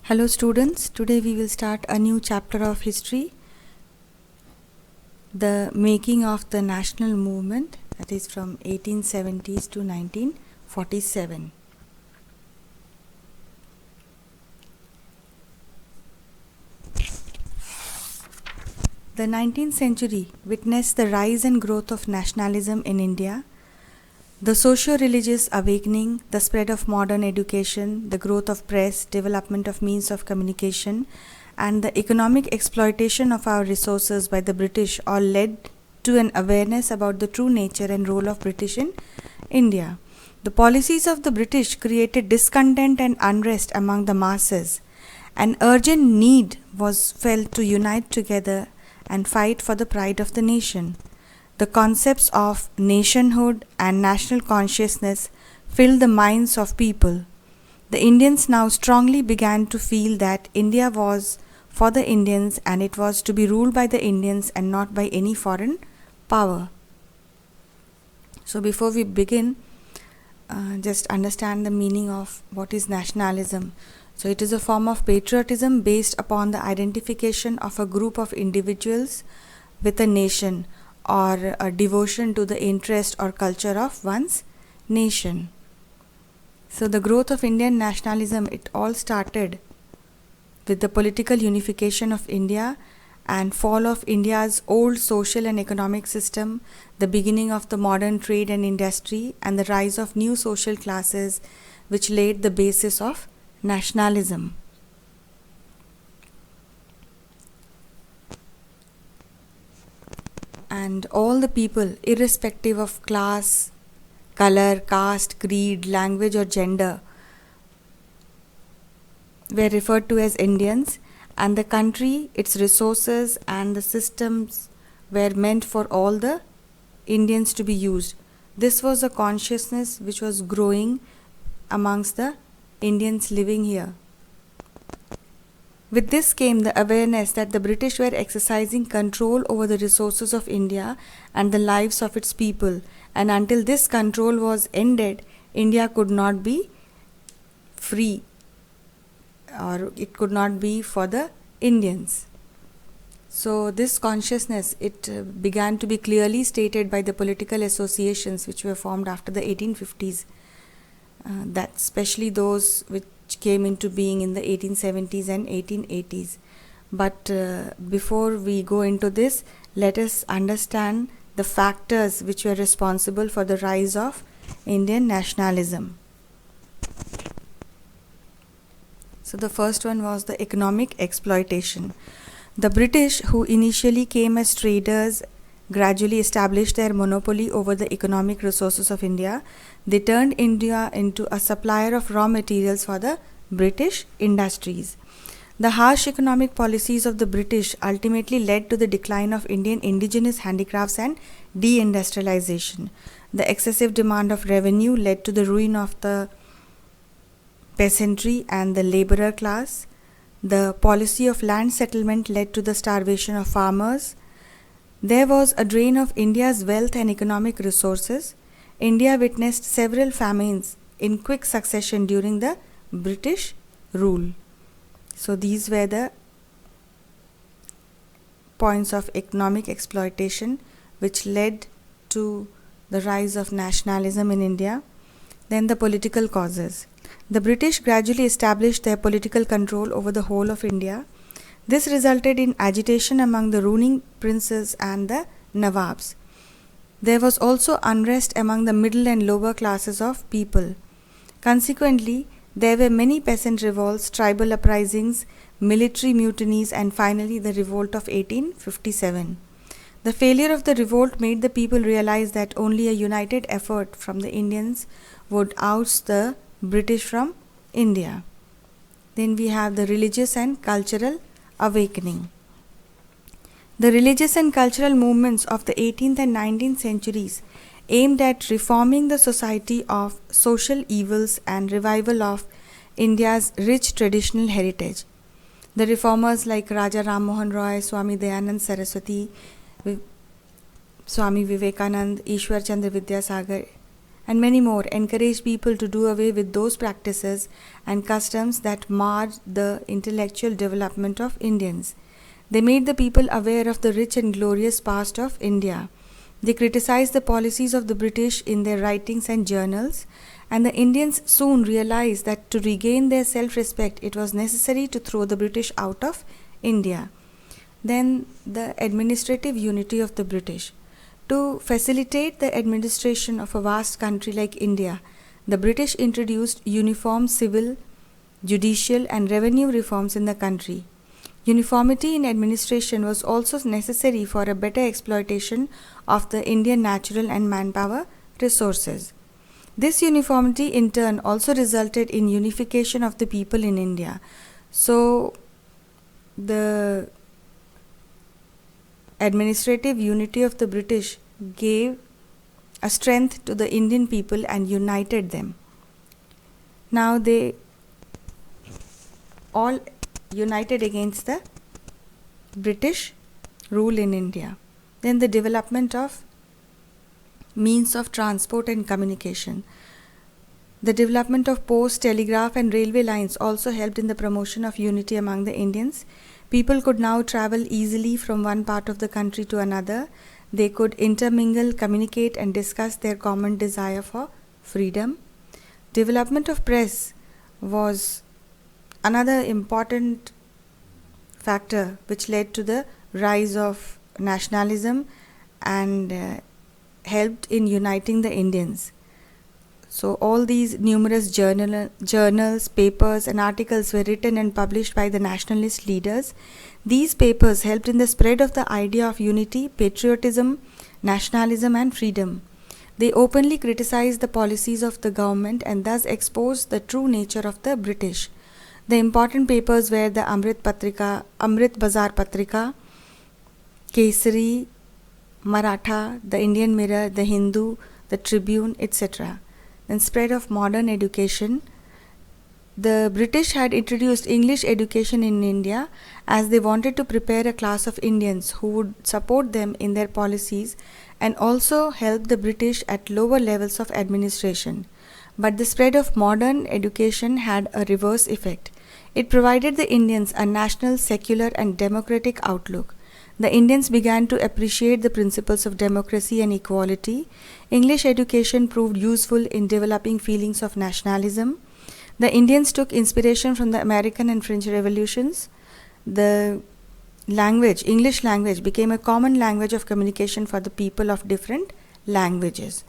Hello students, today we will start a new chapter of history, the making of the national movement, that is from 1870s to 1947. The 19th century witnessed the rise and growth of nationalism in India, the socio-religious awakening, the spread of modern education, the growth of press, development of means of communication, and the economic exploitation of our resources by the British all led to an awareness about the true nature and role of British in India. The policies of the British created discontent and unrest among the masses. An urgent need was felt to unite together and fight for the pride of the nation. The concepts of nationhood and national consciousness filled the minds of people. The Indians now strongly began to feel that India was for the Indians and it was to be ruled by the Indians and not by any foreign power. So before we begin, just understand the meaning of what is nationalism. So it is a form of patriotism based upon the identification of a group of individuals with a nation, or a devotion to the interest or culture of one's nation. So the growth of Indian nationalism, it all started with the political unification of India and fall of India's old social and economic system, the beginning of the modern trade and industry, and the rise of new social classes which laid the basis of nationalism. And all the people, irrespective of class, color, caste, creed, language or gender, were referred to as Indians, and the country, its resources and the systems were meant for all the Indians to be used. This was a consciousness which was growing amongst the Indians living here. With this came the awareness that the British were exercising control over the resources of India and the lives of its people, and until this control was ended, India could not be free, or it could not be for the Indians. So this consciousness, it began to be clearly stated by the political associations which were formed after the 1850s, that especially those which came into being in the 1870s and 1880s. But before we go into this, let us understand the factors which were responsible for the rise of Indian nationalism. So the first one was the economic exploitation. The British, who initially came as traders, gradually established their monopoly over the economic resources of India. They turned India into a supplier of raw materials for the British industries. The harsh economic policies of the British ultimately led to the decline of Indian indigenous handicrafts and deindustrialization. The excessive demand of revenue led to the ruin of the peasantry and the laborer class. The policy of land settlement led to the starvation of farmers. There was a drain of India's wealth and economic resources. India witnessed several famines in quick succession during the British rule. So these were the points of economic exploitation which led to the rise of nationalism in India. Then the political causes. The British gradually established their political control over the whole of India. This resulted in agitation among the ruling princes and the Nawabs. There was also unrest among the middle and lower classes of people. Consequently, there were many peasant revolts, tribal uprisings, military mutinies, and finally the revolt of 1857. The failure of the revolt made the people realize that only a united effort from the Indians would oust the British from India. Then we have the religious and cultural awakening. The religious and cultural movements of the 18th and 19th centuries aimed at reforming the society of social evils and revival of India's rich traditional heritage. The reformers like Raja Ram Mohan Roy, Swami Dayanand Saraswati, Swami Vivekanand, Ishwar Chandra Vidyasagar, and many more, encouraged people to do away with those practices and customs that marred the intellectual development of Indians. They made the people aware of the rich and glorious past of India. They criticized the policies of the British in their writings and journals, and the Indians soon realized that to regain their self-respect, it was necessary to throw the British out of India. Then the administrative unity of the British. To facilitate the administration of a vast country like India, the British introduced uniform civil, judicial and revenue reforms in the country. Uniformity in administration was also necessary for a better exploitation of the Indian natural and manpower resources. This uniformity in turn also resulted in unification of the people in India. So, the administrative unity of the British gave a strength to the Indian people and united them. Now they all united against the British rule in India. Then the development of means of transport and communication. The development of post, telegraph and railway lines also helped in the promotion of unity among the Indians. People could now travel easily from one part of the country to another. They could intermingle, communicate and discuss their common desire for freedom. Development of press was another important factor which led to the rise of nationalism and helped in uniting the Indians. So all these numerous journals, papers and articles were written and published by the nationalist leaders. These papers helped in the spread of the idea of unity, patriotism, nationalism and freedom. They openly criticized the policies of the government and thus exposed the true nature of the British. The important papers were the Amrit Bazar Patrika, Kesari, Maratha, the Indian Mirror, the Hindu, the Tribune, etc. Then spread of modern education. The British had introduced English education in India as they wanted to prepare a class of Indians who would support them in their policies and also help the British at lower levels of administration. But the spread of modern education had a reverse effect. It provided the Indians a national, secular and democratic outlook. The Indians began to appreciate the principles of democracy and equality. English education proved useful in developing feelings of nationalism. The Indians took inspiration from the American and French revolutions. The English language, became a common language of communication for the people of different languages.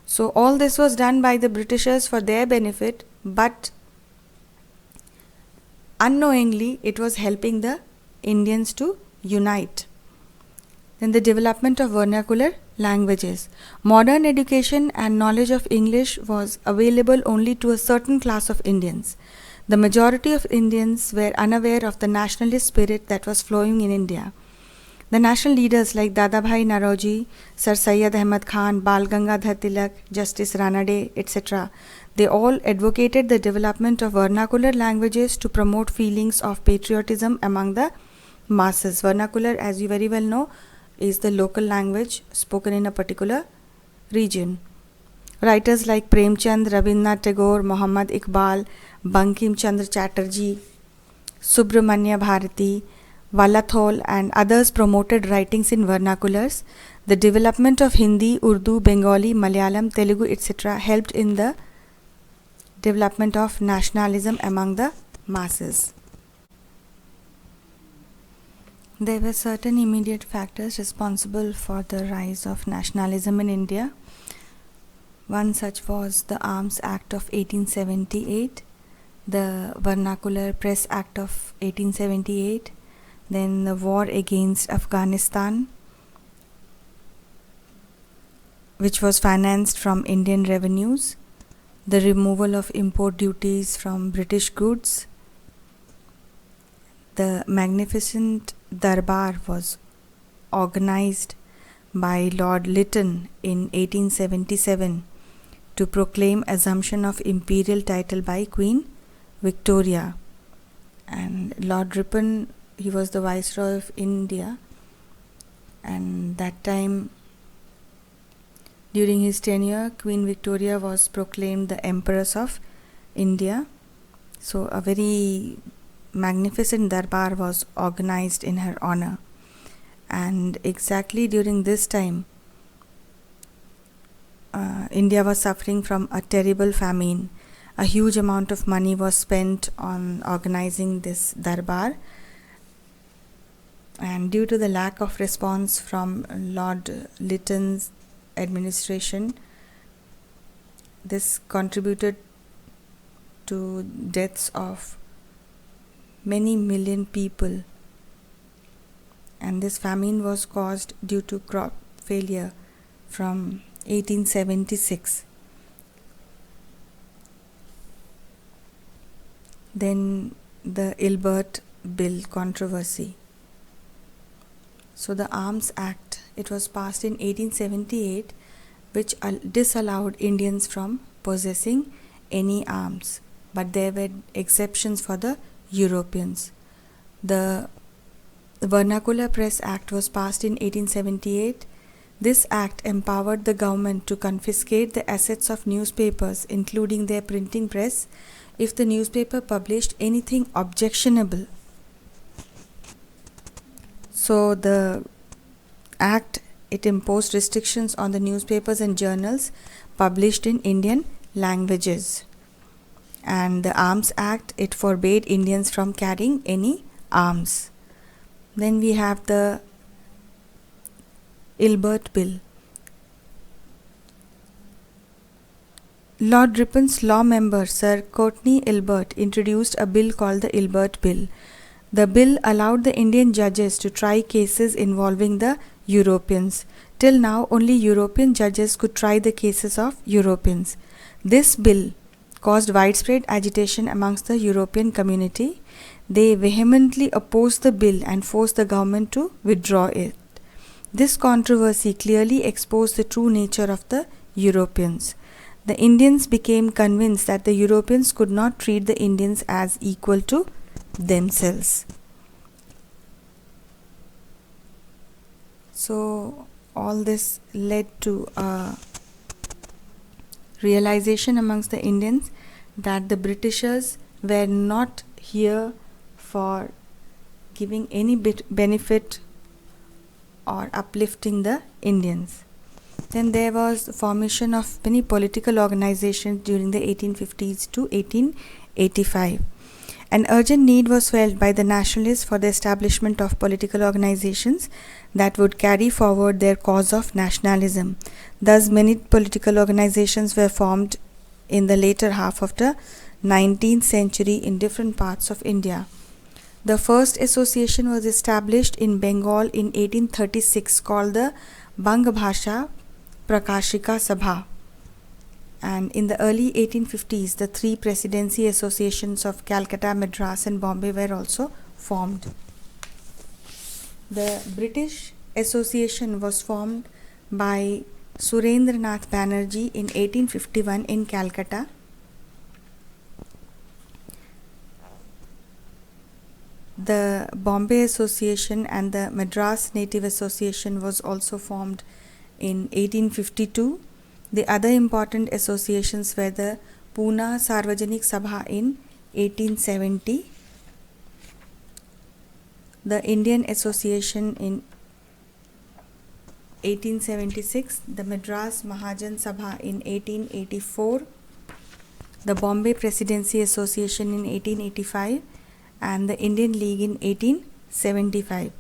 So all this was done by the Britishers for their benefit, but unknowingly it was helping the Indians to unite. Then the development of vernacular languages. Modern education and knowledge of English was available only to a certain class of Indians. The majority of Indians were unaware of the nationalist spirit that was flowing in India. The national leaders like Dadabhai Naoroji, Sir Syed Ahmad Khan, Bal Gangadhar Tilak, Justice Ranade, etc., they all advocated the development of vernacular languages to promote feelings of patriotism among the masses. Vernacular, as you very well know, is the local language spoken in a particular region. Writers like Premchand, Rabindranath Tagore, Muhammad Iqbal, Bankim Chandra Chatterjee, Subramanya Bharati, Vallathol and others promoted writings in vernaculars. The development of Hindi, Urdu, Bengali, Malayalam, Telugu, etc. helped in the development of nationalism among the masses. There were certain immediate factors responsible for the rise of nationalism in India. One such was the Arms Act of 1878, the Vernacular Press Act of 1878, then the war against Afghanistan, which was financed from Indian revenues, the removal of import duties from British goods. The Magnificent Darbar was organized by Lord Lytton in 1877 to proclaim assumption of imperial title by Queen Victoria. And Lord Ripon, he was the Viceroy of India, and that time During his tenure, Queen Victoria was proclaimed the Empress of India. So a very magnificent darbar was organized in her honor. And exactly during this time, India was suffering from a terrible famine. A huge amount of money was spent on organizing this darbar, and due to the lack of response from Lord Lytton's administration, this contributed to deaths of many million people, and this famine was caused due to crop failure from 1876. Then the Ilbert Bill controversy. So the Arms Act, it was passed in 1878, which disallowed Indians from possessing any arms, but there were exceptions for the Europeans. The Vernacular Press Act was passed in 1878. This act empowered the government to confiscate the assets of newspapers, including their printing press, if the newspaper published anything objectionable. So the act, it imposed restrictions on the newspapers and journals published in Indian languages. And the Arms Act, it forbade Indians from carrying any arms. Then we have the Ilbert Bill. Lord Ripon's law member Sir Courtney Ilbert introduced a bill called the Ilbert Bill. The bill allowed the Indian judges to try cases involving the Europeans. Till now, only European judges could try the cases of Europeans. This bill caused widespread agitation amongst the European community. They vehemently opposed the bill and forced the government to withdraw it. This controversy clearly exposed the true nature of the Europeans. The Indians became convinced that the Europeans could not treat the Indians as equal to themselves. So all this led to a realization amongst the Indians that the Britishers were not here for giving any benefit or uplifting the Indians. Then there was the formation of many political organizations during the 1850s to 1885. An urgent need was felt by the nationalists for the establishment of political organizations that would carry forward their cause of nationalism. Thus, many political organizations were formed in the later half of the 19th century in different parts of India. The first association was established in Bengal in 1836 called the Bangbhasha Prakashika Sabha. And in the early 1850s, the three presidency associations of Calcutta, Madras and Bombay were also formed. The British Association was formed by Surendranath Banerjee in 1851 in Calcutta. The Bombay Association and the Madras Native Association was also formed in 1852. The other important associations were the Pune Sarvajanik Sabha in 1870, the Indian Association in 1876, the Madras Mahajan Sabha in 1884, the Bombay Presidency Association in 1885, and the Indian League in 1875.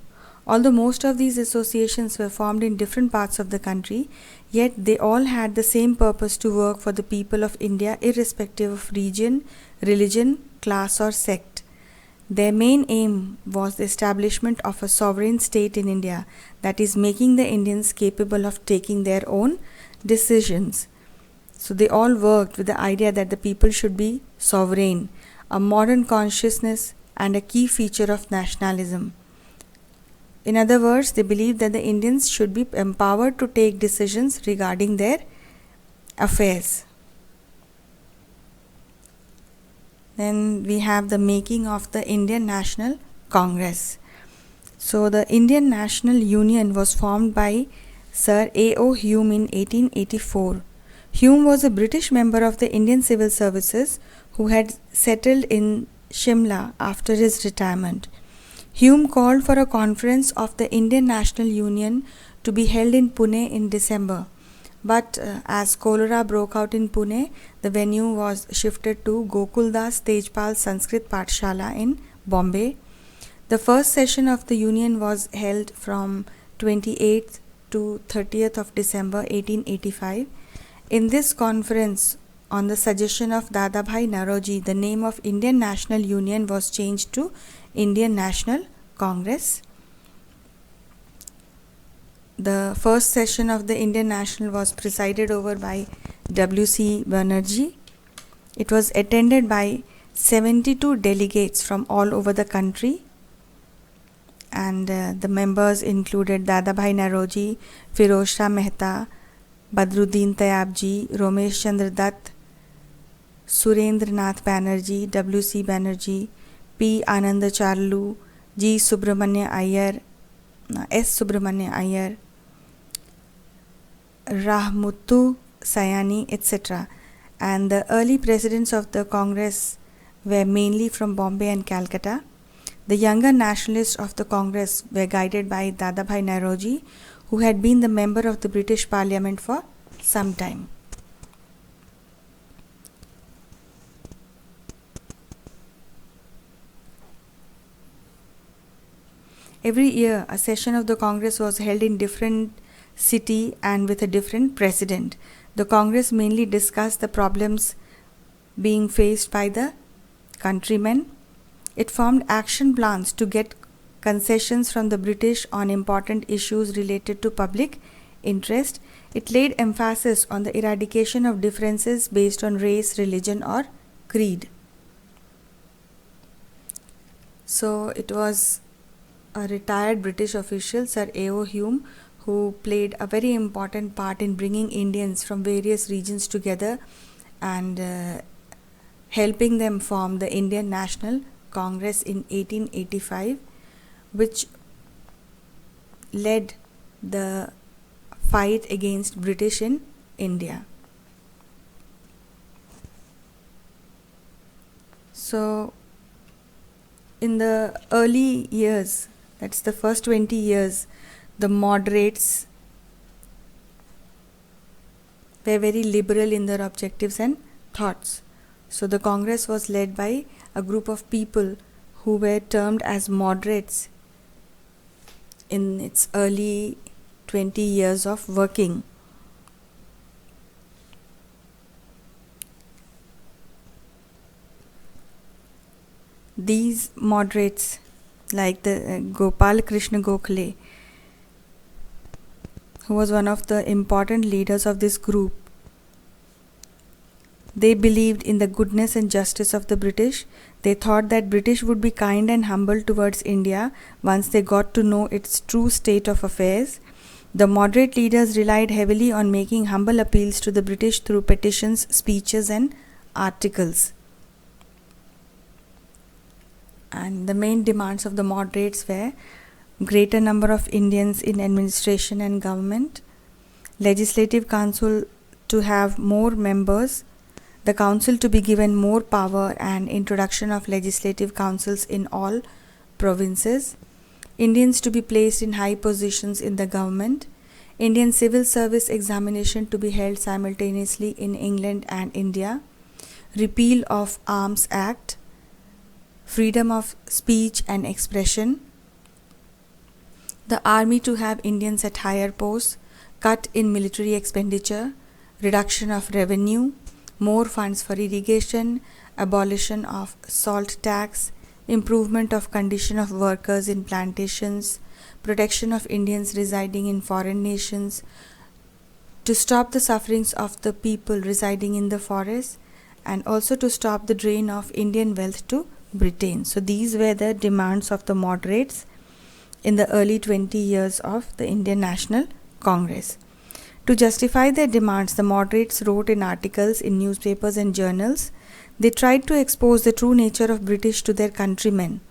Although most of these associations were formed in different parts of the country, yet they all had the same purpose to work for the people of India irrespective of region, religion, class or sect. Their main aim was the establishment of a sovereign state in India, that is, making the Indians capable of taking their own decisions. So they all worked with the idea that the people should be sovereign, a modern consciousness and a key feature of nationalism. In other words, they believed that the Indians should be empowered to take decisions regarding their affairs. Then we have the making of the Indian National Congress. So the Indian National Union was formed by Sir A.O. Hume in 1884. Hume was a British member of the Indian Civil Services who had settled in Shimla after his retirement. Hume called for a conference of the Indian National Union to be held in Pune in December. But as cholera broke out in Pune, the venue was shifted to Gokuldas Tejpal Sanskrit Pathshala in Bombay. The first session of the Union was held from 28th to 30th of December 1885. In this conference, on the suggestion of Dadabhai Naoroji, the name of Indian National Union was changed to Indian National Congress. The first session of the Indian National was presided over by W.C. Banerjee. It was attended by 72 delegates from all over the country, and the members included Dadabhai Naoroji, Firoz Shah Mehta, Badruddin Tayabji, Romesh Chandra Dutt, Surendra Nath Banerjee, W.C. Banerjee, P. Anandacharlu, G. Subramanya Iyer, S. Subramanya Iyer, Rahmuttu Sayani, etc. And the early presidents of the Congress were mainly from Bombay and Calcutta. The younger nationalists of the Congress were guided by Dadabhai Naoroji, who had been the member of the British Parliament for some time. Every year, a session of the Congress was held in different city and with a different president. The Congress mainly discussed the problems being faced by the countrymen. It formed action plans to get concessions from the British on important issues related to public interest. It laid emphasis on the eradication of differences based on race, religion, or creed. So it was a retired British official, Sir A.O. Hume, who played a very important part in bringing Indians from various regions together and helping them form the Indian National Congress in 1885, which led the fight against British in India. So in the early years, that's the first 20 years, the moderates were very liberal in their objectives and thoughts. So the Congress was led by a group of people who were termed as moderates in its early 20 years of working. These moderates, like the Gopal Krishna Gokhale, who was one of the important leaders of this group, they believed in the goodness and justice of the British. They thought that British would be kind and humble towards India once they got to know its true state of affairs. The moderate leaders relied heavily on making humble appeals to the British through petitions, speeches, and articles. And the main demands of the moderates were greater number of Indians in administration and government, legislative council to have more members, the council to be given more power, and introduction of legislative councils in all provinces, Indians to be placed in high positions in the government, Indian civil service examination to be held simultaneously in England and India, repeal of Arms Act, freedom of speech and expression, the army to have Indians at higher posts, cut in military expenditure, reduction of revenue, more funds for irrigation, abolition of salt tax, improvement of condition of workers in plantations, protection of Indians residing in foreign nations, to stop the sufferings of the people residing in the forests, and also to stop the drain of Indian wealth to Britain. So these were the demands of the moderates in the early 20 years of the Indian National Congress. To justify their demands, the moderates wrote in articles in newspapers and journals. They tried to expose the true nature of British to their countrymen.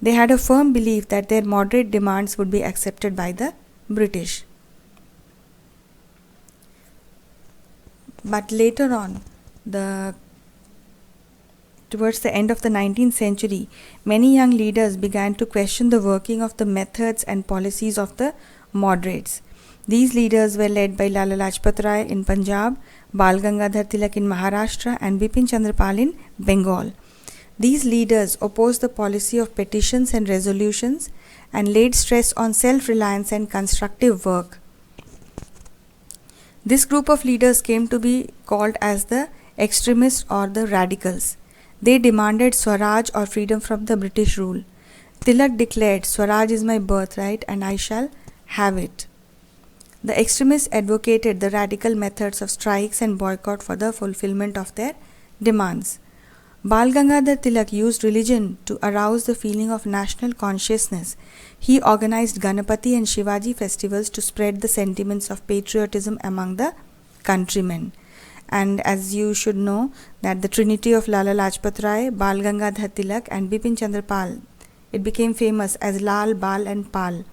They had a firm belief that their moderate demands would be accepted by the British. But later on, towards the end of the 19th century, many young leaders began to question the working of the methods and policies of the moderates. These leaders were led by Lala Lajpat Rai in Punjab, Bal Gangadhar Tilak in Maharashtra, and Bipin Chandra Pal in Bengal. These leaders opposed the policy of petitions and resolutions and laid stress on self-reliance and constructive work. This group of leaders came to be called as the extremists or the radicals. They demanded Swaraj or freedom from the British rule. Tilak declared, "Swaraj is my birthright and I shall have it." The extremists advocated the radical methods of strikes and boycott for the fulfillment of their demands. Bal Gangadhar Tilak used religion to arouse the feeling of national consciousness. He organized Ganapati and Shivaji festivals to spread the sentiments of patriotism among the countrymen. And as you should know, that the trinity of Lala Lajpat Rai, Bal Gangadhar Tilak and Bipin Chandra Pal, it became famous as Lal, Bal and Pal.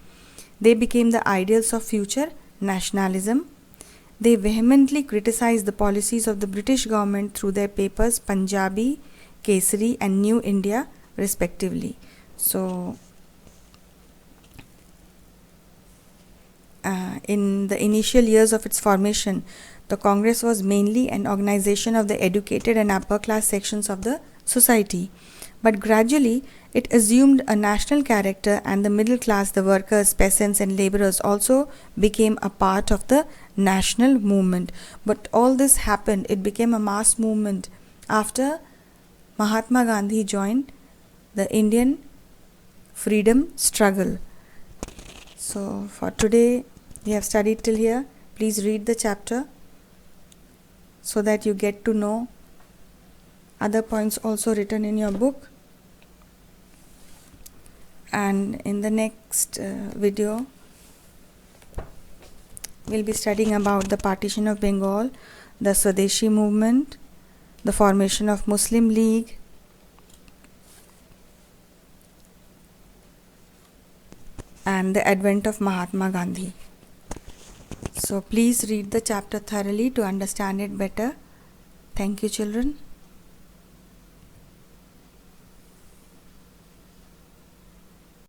They became the ideals of future nationalism. They vehemently criticized the policies of the British government through their papers Punjabi, Kesari and New India respectively. So, in the initial years of its formation, the Congress was mainly an organization of the educated and upper class sections of the society. But gradually, it assumed a national character, and the middle class, the workers, peasants and laborers also became a part of the national movement. But all this happened, it became a mass movement after Mahatma Gandhi joined the Indian freedom struggle. So for today, we have studied till here. Please read the chapter so that you get to know other points also written in your book. And in the next video, we'll be studying about the partition of Bengal, the Swadeshi movement, the formation of Muslim League, and the advent of Mahatma Gandhi. So please read the chapter thoroughly to understand it better. Thank you, children.